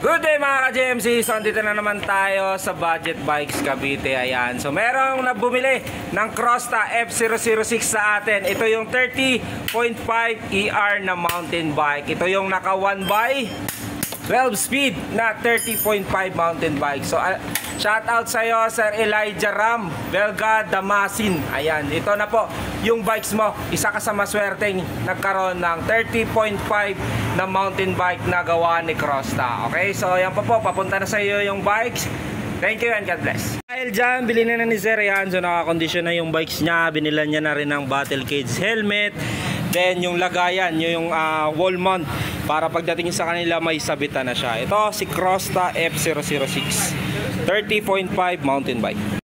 Good day mga ka-GMC. So andito na naman tayo sa Budget Bikes Cavite. Ayan. So merong nabumili ng Crosta F006 sa atin. Ito yung 30.5 ER na mountain bike. Ito yung naka 1x12 speed na 30.5 mountain bike. So shout out sa iyo Sir Elijah Ram Belga Damasin. Ayan, ito na po yung bikes mo. Isa ka sa maswerteng nagkaroon ng 30.5 na mountain bike na gawa ni Crosta. Okay, so yan po, papunta na sa iyo yung bikes. Thank you and God bless. Dahil dyan, bilhin na ni Sir yan. So nakakondisyon na yung bikes niya. Binilan niya na rin ng battle cage helmet. Then yung lagayan, yung wall mount, para pagdating sa kanila may sabitan na siya. Ito si Crosta F006 30.5 mountain bike.